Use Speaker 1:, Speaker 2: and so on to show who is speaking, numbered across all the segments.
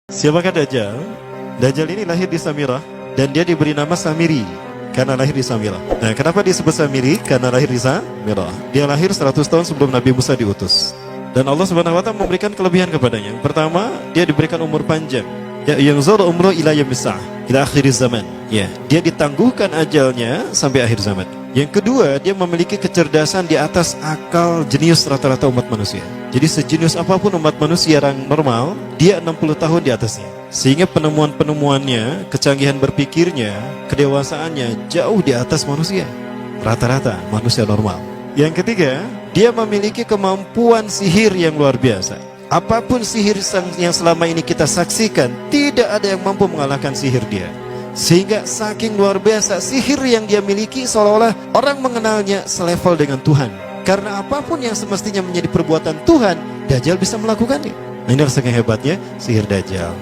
Speaker 1: Siapakah Dajjal? Dajjal ini lahir di Samirah dan dia diberi nama Samiri karena lahir di Samirah. Nah, kenapa disebut Samiri? Karena lahir di Samirah. Dia lahir 100 tahun sebelum Nabi Musa diutus. Dan Allah Subhanahu wa taala memberikan kelebihan kepadanya. Yang pertama, dia diberikan umur panjang. Ya, yang zul umru ila yamisah, ila akhir zaman. Ya, dia ditangguhkan ajalnya sampai akhir zaman. Yang kedua, dia memiliki kecerdasan di atas akal jenius rata-rata umat manusia. Jadi sejenius apapun umat manusia yang normal, dia 60 tahun di atasnya. Sehingga penemuan-penemuannya, kecanggihan berpikirnya, kedewasaannya jauh di atas manusia. Rata-rata manusia normal. Yang ketiga, dia memiliki kemampuan sihir yang luar biasa. Apapun sihir yang selama ini kita saksikan, tidak ada yang mampu mengalahkan sihir dia. Sehingga saking luar biasa sihir yang dia miliki, seolah-olah orang mengenalnya selevel dengan Tuhan. Karena apapun yang semestinya menjadi perbuatan Tuhan, Dajjal bisa melakukannya. Nah, ini saking hebatnya sihir Dajjal.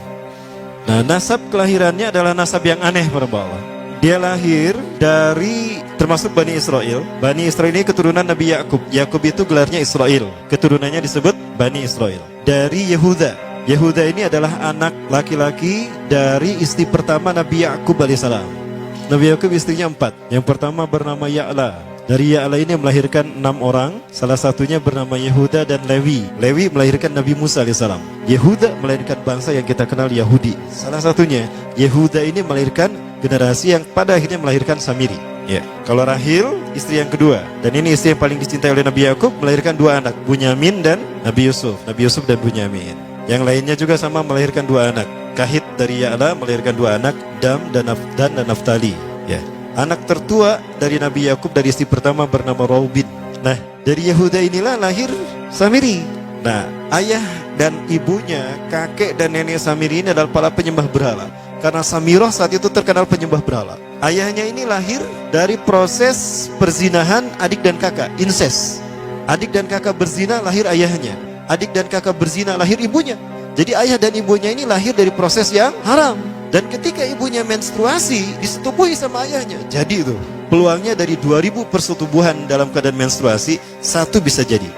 Speaker 1: Nah, nasab kelahirannya adalah nasab yang aneh para Allah. Dia lahir dari termasuk Bani Israel. Bani Israel ini keturunan Nabi Yakub. Yakub itu gelarnya Israel. Keturunannya disebut Bani Israel. Dari Yehuda. Yehuda ini adalah anak laki-laki dari istri pertama Nabi Yakub alaihissalam. Nabi Yakub istrinya 4. Yang pertama bernama Ya'la. Dari Ya'la ini melahirkan 6 orang. Salah satunya bernama Yehuda dan Lewi. Lewi melahirkan Nabi Musa alaihissalam. Yehuda melahirkan bangsa yang kita kenal Yahudi. Salah satunya Yehuda ini melahirkan generasi yang pada akhirnya melahirkan Samiri. Ya, kalau Rahil istri yang kedua, dan ini istri yang paling dicintai oleh Nabi Yakub, melahirkan 2 anak, Bunyamin dan Nabi Yusuf. Nabi Yusuf dan Bunyamin. Yang lainnya juga sama melahirkan 2 anak. Kahit dari Ya'la melahirkan 2 anak, Dam dan Naftali. Ya. Anak tertua dari Nabi Yakub dari istri pertama bernama Raubin. Nah, dari Yehuda inilah lahir Samiri. Nah, ayah dan ibunya, kakek dan nenek Samiri ini adalah para penyembah berhala. Karena Samirah saat itu terkenal penyembah berhala. Ayahnya ini lahir dari proses perzinahan adik dan kakak, incest. Adik dan kakak berzina, lahir ayahnya. Adik dan kakak berzina, lahir ibunya. Jadi ayah dan ibunya ini lahir dari proses yang haram. Dan ketika ibunya menstruasi, disetubuhi sama ayahnya. Jadi itu peluangnya dari 2000 persetubuhan dalam keadaan menstruasi, 1 bisa jadi.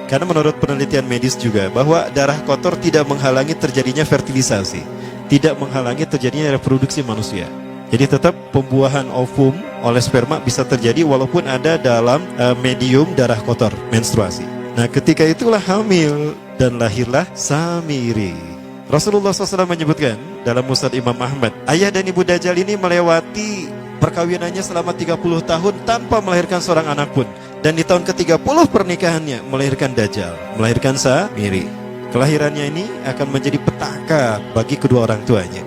Speaker 1: Karena menurut penelitian medis juga, bahwa darah kotor tidak menghalangi terjadinya fertilisasi, tidak menghalangi terjadinya reproduksi manusia. Jadi tetap pembuahan ovum oleh sperma bisa terjadi walaupun ada dalam medium darah kotor, menstruasi. Nah, ketika itulah hamil dan lahirlah Samiri. Rasulullah SAW menyebutkan dalam Musnad Imam Ahmad, ayah dan ibu Dajjal ini melewati perkawinannya selama 30 tahun tanpa melahirkan seorang anak pun. Dan di tahun ke-30 pernikahannya melahirkan Dajjal, melahirkan Samiri. Kelahirannya ini akan menjadi petaka bagi kedua orang tuanya.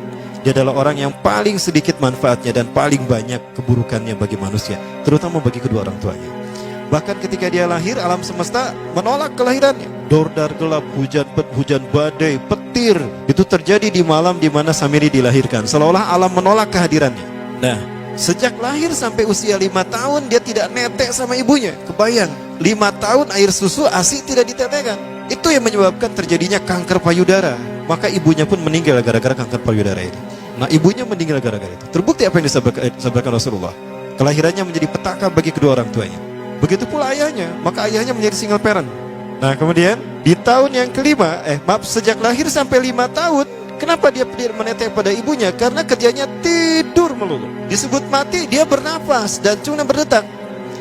Speaker 1: Dia adalah orang yang paling sedikit manfaatnya dan paling banyak keburukannya bagi manusia, terutama bagi kedua orang tuanya. Bahkan ketika dia lahir, alam semesta menolak kelahirannya. Dordar gelap, hujan badai, petir. Itu terjadi di malam di mana Samiri dilahirkan. Seolah-olah alam menolak kehadirannya. Nah, sejak lahir sampai usia 5 tahun, dia tidak netek sama ibunya. Kebayang, 5 tahun air susu ASI tidak ditetekkan. Itu yang menyebabkan terjadinya kanker payudara. Maka ibunya pun meninggal gara-gara kanker payudara ini. Nah, ibunya meninggal gara-gara itu. Terbukti apa yang disampaikan Rasulullah. Kelahirannya menjadi petaka bagi kedua orang tuanya. Begitu pula ayahnya, maka ayahnya menjadi single parent. Nah, kemudian di tahun yang kelima, sejak lahir sampai 5 tahun, kenapa dia menetek pada ibunya? Karena kerjanya tidur melulu. Disebut mati, dia bernafas dan cuma berdetak.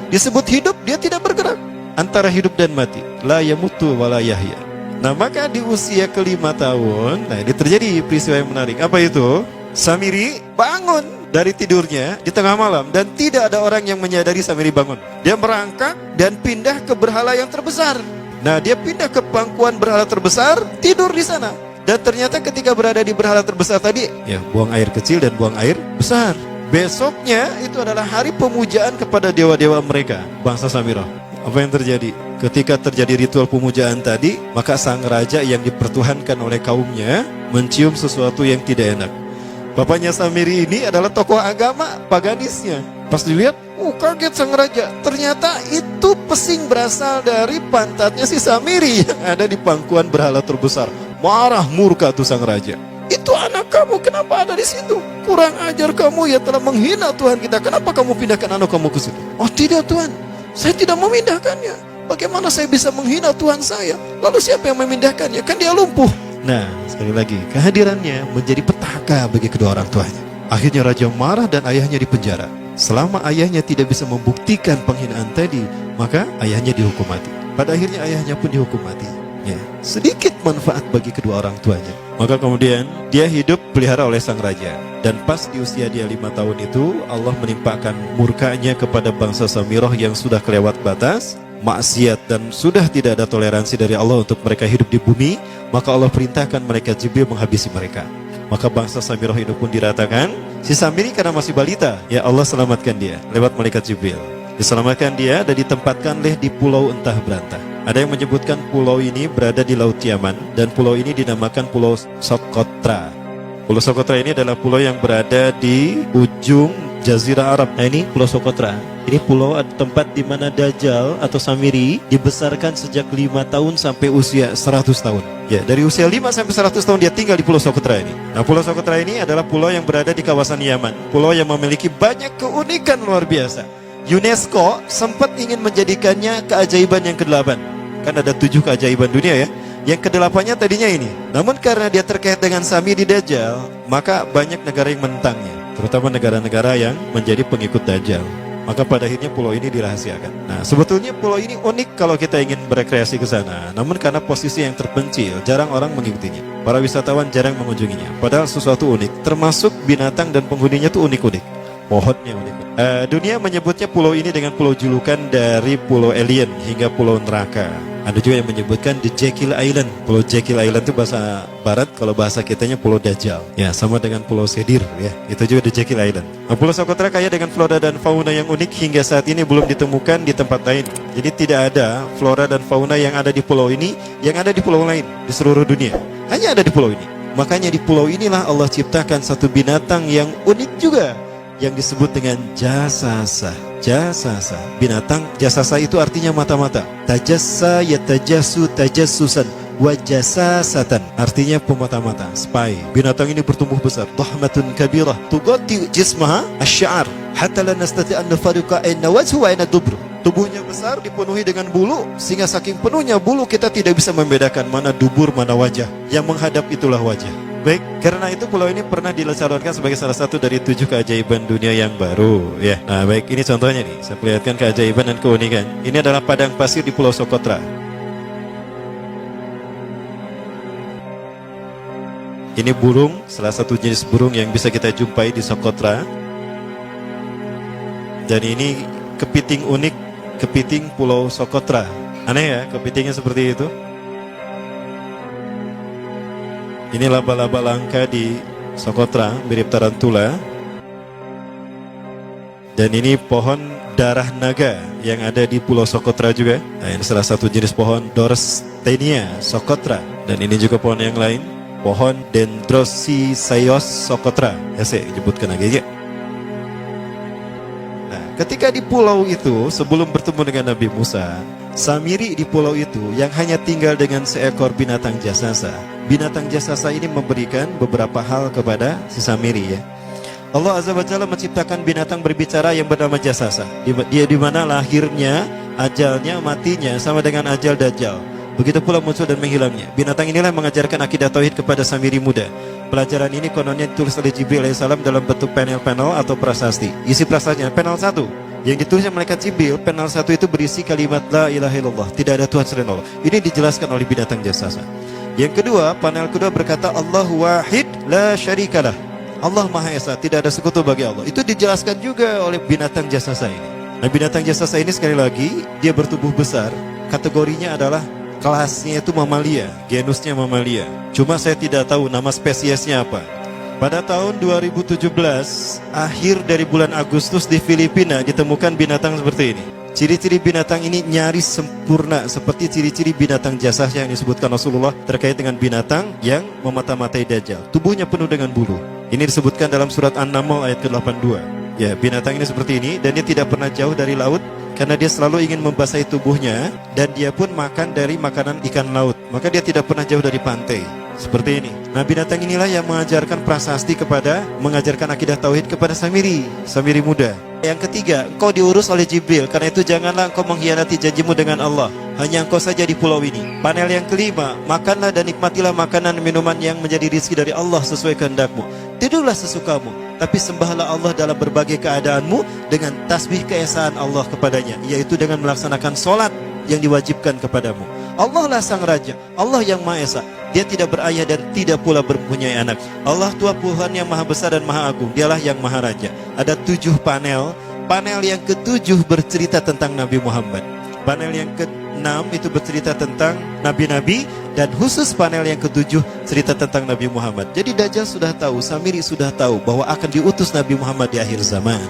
Speaker 1: Disebut hidup, dia tidak bergerak. Antara hidup dan mati, la yamutu wa la yahya. Nah, maka di usia ke-5 tahun, nah ini terjadi peristiwa yang menarik. Apa itu? Samiri bangun dari tidurnya di tengah malam dan tidak ada orang yang menyadari Samiri bangun. Dia merangkak dan pindah ke berhala yang terbesar. Nah, dia pindah ke pangkuan berhala terbesar, tidur di sana. Dan ternyata ketika berada di berhala terbesar tadi, ya buang air kecil dan buang air besar. Besoknya itu adalah hari pemujaan kepada dewa-dewa mereka, bangsa Samirah. Apa yang terjadi? Ketika terjadi ritual pemujaan tadi, maka sang raja yang dipertuhankan oleh kaumnya mencium sesuatu yang tidak enak. Bapaknya Samiri ini adalah tokoh agama paganisnya. Pas dilihat, kaget sang raja. Ternyata itu pesing berasal dari pantatnya si Samiri yang ada di pangkuan berhala terbesar. Marah murka tuh sang raja. Itu anak kamu, kenapa ada di situ? Kurang ajar kamu, ya telah menghina Tuhan kita. Kenapa kamu pindahkan anak kamu ke situ? Oh tidak Tuhan, saya tidak memindahkannya. Bagaimana saya bisa menghina Tuhan saya? Lalu siapa yang memindahkannya? Kan dia lumpuh. Nah, sekali lagi, kehadirannya menjadi petaka bagi kedua orang tuanya. Akhirnya raja marah dan ayahnya dipenjara. Selama ayahnya tidak bisa membuktikan penghinaan tadi, maka ayahnya dihukum mati. Pada akhirnya ayahnya pun dihukum mati. Ya, sedikit manfaat bagi kedua orang tuanya. Maka kemudian dia hidup pelihara oleh sang raja. Dan pas di usia dia 5 tahun itu, Allah menimpakan murkanya kepada bangsa Samirah yang sudah kelewat batas, maksiat, dan sudah tidak ada toleransi dari Allah untuk mereka hidup di bumi. Maka Allah perintahkan malaikat Jibril menghabisi mereka. Maka bangsa Samirah itu pun diratakan. Si Samiri karena masih balita, ya Allah selamatkan dia lewat malaikat Jibril. Diselamatkan dia dan ditempatkan di pulau entah berantah. Ada yang menyebutkan pulau ini berada di Laut Yaman, dan pulau ini dinamakan Pulau Socotra. Pulau Socotra ini adalah pulau yang berada di ujung Jazirah Arab. Nah, ini Pulau Socotra. Ini pulau tempat di mana Dajjal atau Samiri dibesarkan sejak 5 tahun sampai usia 100 tahun. Ya, dari usia 5 sampai 100 tahun dia tinggal di Pulau Socotra ini. Nah, Pulau Socotra ini adalah pulau yang berada di kawasan Yaman. Pulau yang memiliki banyak keunikan luar biasa. UNESCO sempat ingin menjadikannya keajaiban yang ke-8. Kan ada 7 keajaiban dunia ya. Yang ke-8-nya tadinya ini. Namun karena dia terkait dengan Samiri Dajjal, maka banyak negara yang menentangnya, terutama negara-negara yang menjadi pengikut Dajjal. Maka pada akhirnya pulau ini dirahasiakan. Nah, sebetulnya pulau ini unik kalau kita ingin berekreasi ke sana. Namun karena posisi yang terpencil, jarang orang mengikutinya. Para wisatawan jarang mengunjunginya. Padahal sesuatu unik, termasuk binatang dan penghuninya tuh unik-unik. Pohonnya unik. Dunia menyebutnya pulau ini dengan pulau julukan dari pulau alien hingga pulau neraka. Ada juga yang menyebutkan The Jekyll Island. Pulau Jekyll Island itu bahasa barat, kalau bahasa kitanya Pulau Dajjal. Ya, sama dengan Pulau Sedir ya. Itu juga The Jekyll Island. Nah, Pulau Socotra kaya dengan flora dan fauna yang unik hingga saat ini belum ditemukan di tempat lain. Jadi tidak ada flora dan fauna yang ada di pulau ini yang ada di pulau lain di seluruh dunia. Hanya ada di pulau ini. Makanya di pulau inilah Allah ciptakan satu binatang yang unik juga, yang disebut dengan jasasa. Jasasa, binatang jasasa itu artinya mata-mata. Tajassa yatajassu tajassusan wa jasasatan, artinya pemata-mata, spy. Binatang ini bertumbuh besar, dhahmatun kabirah tughatti jismaha asy-sya'ar hatta la nastati an nafariqa ayna wajhu wa ayna dubru. Tubuhnya besar, dipenuhi dengan bulu, sehingga saking penuhnya bulu kita tidak bisa membedakan mana dubur mana wajah. Yang menghadap itulah wajah. Baik, karena itu pulau ini pernah dilestarikan sebagai salah satu dari 7 keajaiban dunia yang baru ya. Nah, baik, ini contohnya nih. Saya perlihatkan keajaiban dan keunikan. Ini adalah padang pasir di Pulau Socotra. Ini burung, salah satu jenis burung yang bisa kita jumpai di Socotra. Dan ini kepiting unik, kepiting Pulau Socotra. Aneh ya, kepitingnya seperti itu. Ini laba-laba langka di Socotra, mirip tarantula. Dan ini pohon darah naga yang ada di Pulau Socotra juga. Nah, ini salah satu jenis pohon Dorstenia Socotra. Dan ini juga pohon yang lain, pohon Dendrocysaios Socotra. Ya, saya sebutkan lagi ya. Nah, ketika di pulau itu, sebelum bertemu dengan Nabi Musa, Samiri di pulau itu yang hanya tinggal dengan seekor binatang jasasa. Binatang jasasa ini memberikan beberapa hal kepada si Samiri ya. Allah Azza wa Jalla menciptakan binatang berbicara yang bernama jasasa. Dia di mana lahirnya, ajalnya, matinya sama dengan ajal Dajjal. Begitu pula muncul dan menghilangnya. Binatang inilah yang mengajarkan akidah tauhid kepada Samiri muda. Pelajaran ini kononnya ditulis oleh Jibril alaihissalam dalam bentuk panel-panel atau prasasti. Isi prasastinya panel 1 yang ditulis oleh malaikat Jibril, panel 1 itu berisi kalimat la ilaha illallah, tidak ada Tuhan selain Allah. Ini dijelaskan oleh binatang jasasa. Yang kedua, panel kedua berkata Allahu wahid la syarikalah. Allah Maha Esa, tidak ada sekutu bagi Allah. Itu dijelaskan juga oleh binatang jasasa ini. Nah, binatang jasasa ini sekali lagi dia bertubuh besar. Kategorinya adalah kelasnya itu mamalia, genusnya mamalia. Cuma saya tidak tahu nama spesiesnya apa. Pada tahun 2017, akhir dari bulan Agustus di Filipina ditemukan binatang seperti ini. Ciri-ciri binatang ini nyaris sempurna seperti ciri-ciri binatang jasasa yang disebutkan Rasulullah terkait dengan binatang yang memata-matai Dajjal. Tubuhnya penuh dengan bulu. Ini disebutkan dalam surat An-Naml ayat ke-82. Ya, binatang ini seperti ini dan dia tidak pernah jauh dari laut karena dia selalu ingin membasahi tubuhnya dan dia pun makan dari makanan ikan laut. Maka dia tidak pernah jauh dari pantai. Seperti ini. Nah, binatang inilah yang mengajarkan prasasti mengajarkan akidah tauhid kepada Samiri muda. Yang ketiga, engkau diurus oleh Jibril. Karena itu janganlah engkau mengkhianati janjimu dengan Allah. Hanya engkau saja di pulau ini. Panel yang kelima, makanlah dan nikmatilah makanan minuman yang menjadi rezeki dari Allah sesuai kehendakmu. Tidurlah sesukamu, tapi sembahlah Allah dalam berbagai keadaanmu dengan tasbih keesaan Allah kepadanya, yaitu dengan melaksanakan solat yang diwajibkan kepadamu. Allah lah sang raja, Allah yang Maha Esa. Dia tidak berayah dan tidak pula mempunyai anak. Allah Tuhan Tuhan yang maha besar dan maha agung. Dialah yang maha raja. Ada 7 panel. Panel yang ke-7 bercerita tentang Nabi Muhammad. Panel yang ke-6 itu bercerita tentang nabi-nabi. Dan khusus panel yang ke-7 cerita tentang Nabi Muhammad. Jadi Dajjal sudah tahu, Samiri sudah tahu bahwa akan diutus Nabi Muhammad di akhir zaman.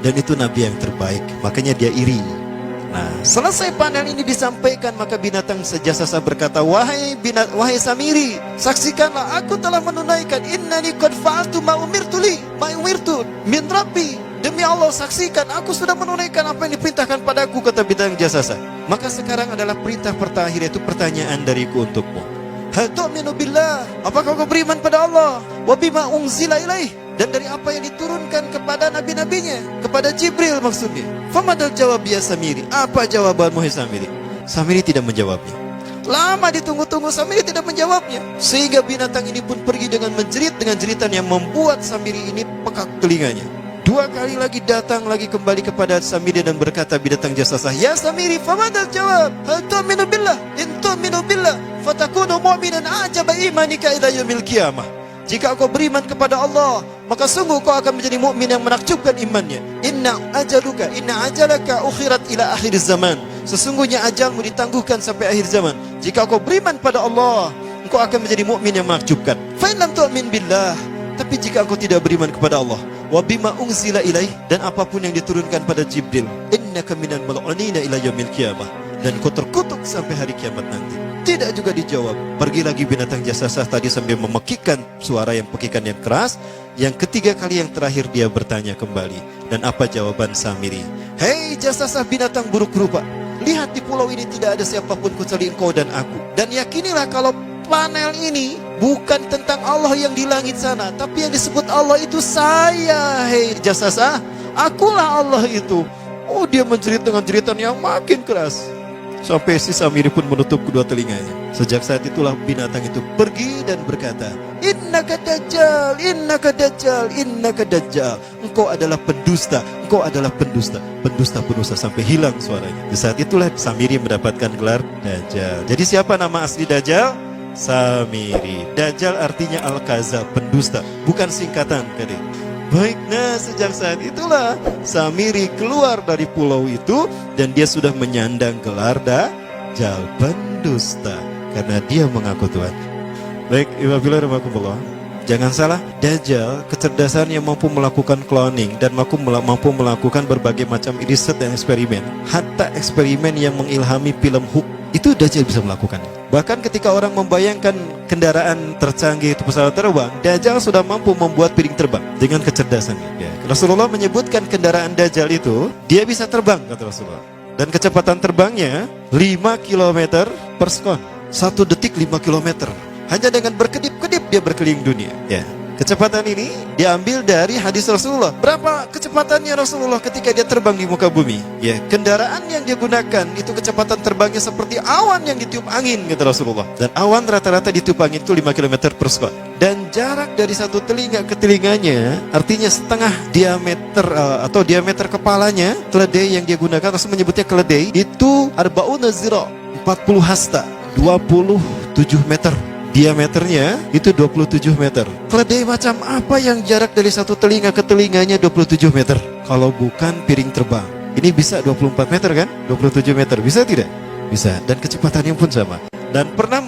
Speaker 1: Dan itu Nabi yang terbaik. Makanya dia iri. Nah, selesai panel ini disampaikan, maka binatang sejasasa berkata, wahai Samiri, saksikanlah aku telah menunaikan, innani qad fa'altu ma umirtu min rabbi. Demi Allah, saksikan aku sudah menunaikan apa yang diperintahkan padaku, kata binatang jasasa. Maka sekarang adalah perintah terakhir, yaitu pertanyaan dariku untukmu. Hal tu'minu billah, apakah kau beriman pada Allah? Wa bima unzila ilaih, dan dari apa yang diturunkan kepada nabi-nabinya, kepada Jibril maksudnya. Famadal jawab ya Samiri, apa jawabanmu hai Samiri? Samiri tidak menjawabnya. Lama ditunggu-tunggu, Samiri tidak menjawabnya. Sehingga binatang ini pun pergi dengan menjerit, dengan jeritan yang membuat Samiri ini pekak telinganya. 2 kali lagi datang lagi kembali kepada Samiri dan berkata binatang jasasah, ya Samiri, famadal jawab, hal tu'minu billah, in tu'minu billah fatakunu mu'minan ajaba imanika ila yaumil qiyamah. Jika kau beriman kepada Allah, maka sungguh kau akan menjadi mukmin yang menakjubkan imannya. Inna ajalaka ukhirat ila akhir zaman. Sesungguhnya ajalmu ditangguhkan sampai akhir zaman. Jika kau beriman pada Allah, engkau akan menjadi mukmin yang menakjubkan. Fa in lam tu'min billah, tapi jika engkau tidak beriman kepada Allah, wa bima unzila ilaih, dan apapun yang diturunkan pada Jibril, innaka minal mal'unina ila yaumil qiyamah, dan kau terkutuk sampai hari kiamat nanti. Tidak juga dijawab. Pergi lagi binatang jasasah tadi sambil memekikkan suara yang pekikan yang keras. Yang ketiga kali yang terakhir dia bertanya kembali. Dan apa jawaban Samiri? Hei jasasah binatang buruk rupa, lihat di pulau ini tidak ada siapapun kecuali engkau dan aku. Dan yakinilah kalau panel ini bukan tentang Allah yang di langit sana, tapi yang disebut Allah itu saya. Hei jasasah, akulah Allah itu. Oh, dia menjerit dengan jeritan yang makin keras. Sampai si Samiri pun menutup kedua telinganya. Sejak saat itulah binatang itu pergi dan berkata, innaka dajjal, innaka dajjal, innaka dajjal. Engkau adalah pendusta, engkau adalah pendusta, pendusta sampai hilang suaranya. Di saat itulah Samiri mendapatkan gelar Dajjal. Jadi siapa nama asli Dajjal? Samiri. Dajjal artinya Al-Kaza, pendusta, bukan singkatan kali. Baik, nah sejak saat itulah Samiri keluar dari pulau itu dan dia sudah menyandang gelar Dajjal, pendusta, karena dia mengaku Tuhan. Baik, Iwabillah, jangan salah, Dajjal kecerdasan yang mampu melakukan cloning dan mampu melakukan berbagai macam riset dan eksperimen. Hatta eksperimen yang mengilhami film Hook itu Dajjal bisa melakukannya. Bahkan ketika orang membayangkan kendaraan tercanggih itu pesawat terbang, Dajjal sudah mampu membuat piring terbang dengan kecerdasannya. Ya. Rasulullah menyebutkan kendaraan Dajjal itu dia bisa terbang, kata Rasulullah. Dan kecepatan terbangnya 5 km per sekon. 1 detik 5 km. Hanya dengan berkedip-kedip dia berkeliling dunia. Ya. Kecepatan ini diambil dari hadis Rasulullah. Berapa kecepatannya Rasulullah ketika dia terbang di muka bumi? Ya, kendaraan yang dia gunakan itu kecepatan terbangnya seperti awan yang ditiup angin, kata Rasulullah. Dan awan rata-rata ditiup angin itu 5 km per sekon. Dan jarak dari satu telinga ke telinganya, artinya setengah diameter atau diameter kepalanya, keledai yang dia gunakan, Rasul menyebutnya keledai, itu arba'una zira, 40 hasta, 27 meter. Diameternya itu 27 meter. Keledai macam apa yang jarak dari satu telinga ke telinganya 27 meter? Kalau bukan piring terbang. Ini bisa 24 meter kan? 27 meter, bisa tidak? Bisa, dan kecepatannya pun sama. Dan pernah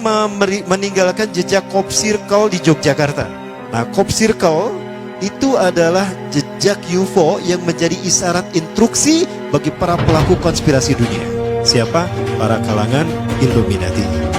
Speaker 1: meninggalkan jejak Cop Circle di Yogyakarta. Nah, Cop Circle itu adalah jejak UFO yang menjadi isyarat instruksi bagi para pelaku konspirasi dunia. Siapa? Para kalangan Illuminati.